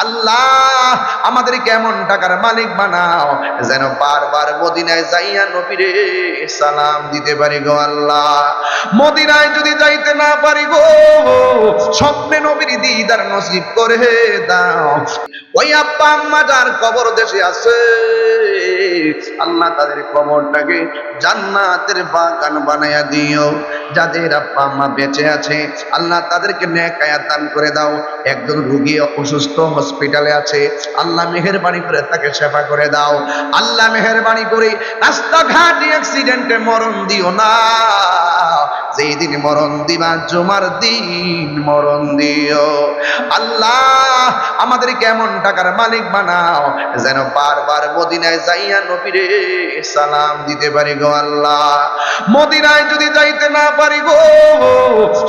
আল্লাহ আমাদেরকে এমন টাকার মালিক বানাও যেন বারবার মদিনায় যাইয়া নবীরে সালাম দিতে পারি গো আল্লাহ। মদিনায় যদি যাইতে না পারি গো, স্বপ্নে নবীর দিদার নসিব করে দাও। ওই আব্বা আম্মা যার কবর দেশে আছে, আল্লাহ তাদের কবরটাকে জান্নাতের বাগান বানায়া দিও। যাদের আব্বা আম্মা বেঁচে আছে আল্লাহ তাদেরকে নেক হায়াত দান করে দাও। একজন রোগী অসুস্থ হসপিটালে আছে, আল্লাহ মেহেরবানি করে তাকে সেবা করে দাও। আল্লাহ মেহেরবানি করে রাস্তাঘাট অ্যাক্সিডেন্টে মরণ দিও না। যেই দিন মরণ দিবা জুমার দিন মরণ দিও। আল্লাহ আমাদেরকে এমন টাকার মালিক বানাও যেন বারবার মদিনায় যাইয়া নবীরে সালাম দিতে পারি গো আল্লাহ। মদিনায় যদি যাইতে না পারি গো,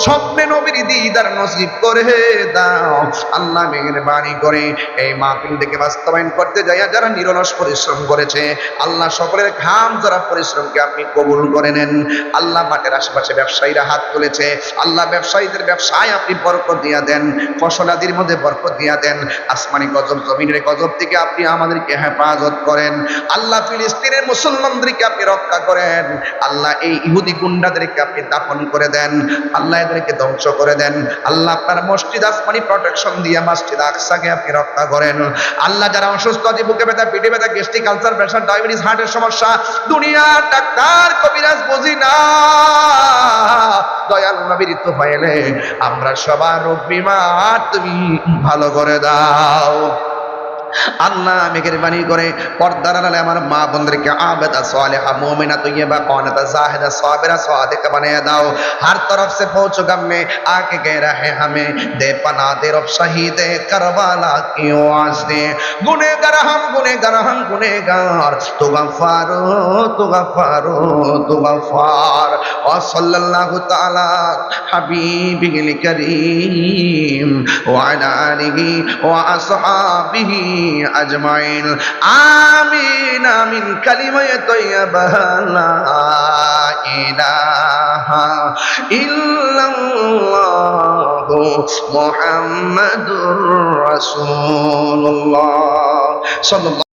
স্বপ্নে নবীর দিদার নসিব করে দাও। আল্লাহ মেহেরবানি করে এই মাহফিলটাকে বাস্তবায়ন করতে যাইয়া যারা নিরলস পরিশ্রম করেছে, আল্লাহ সকলের ঘাম যারা পরিশ্রমকে আপনি কবুল করে নেন। আল্লাহ মাঠের আশেপাশে ব্যবসায়ীরা হাত তুলেছে, আল্লাহ ব্যবসায়ীদের ব্যবসায় আপনি বরকত দিয়া দেন, ফসলাদির মধ্যে বরকত দিয়া দেন। আসমানি গজব জমিনের গজব থেকে আপনি আমাদেরকে হেফাজত করেন। আল্লাহ ফিলিস্তিনের মুসলমানদেরকে আপনি রক্ষা করেন। আল্লাহ এই ইহুদি গুন্ডাদেরকে আপনি দাফন করে দেন, আল্লাহ এদেরকে ধ্বংস করে দেন। আল্লাহ আপনার মসজিদ আসমানি প্রোটেকশন দিয়ে মসজিদ আকসাকে আপনি রক্ষা করেন। আল্লাহ যারা অসুস্থ আছে, বুকে ব্যথা, পেটে ব্যথা, গ্যাস্ট্রিক, আলসার, প্রেশার, ডায়াবেটিস, হার্টের সমস্যা, দুনিয়ার ডাক্তার কবিরাজ বুঝি না, দয়াল নবীর তোফায়েলে আমরা সবার রোগ বিমার তুমি ভালো করে দাও। আল্লাহ মেহেরবানি করে পর্দার আড়ালে আমার মা বোনদেরকে আবেদা সালেহা মুমিনা তৈয়বা কানাতা জাহিদা সাবিরা সাদিকা বানিয়ে দাও। हर तरफ से पहुंच गम में आके कह रहे हमें दे पना दे रब शहीदे करबला की वास्ते। गुनेगार हम गुनेगार, तू गफ्फार और सल्लल्लाहु ताला हबीबिल करीम व अला आलिहि व असहाबिहि अजमाइन। आमीन आमीन। कलिमा तय्यबा ला इलाहा इल्लल्लाहु मुहम्मदुर रसूलुल्लाह सल्लल्लाहु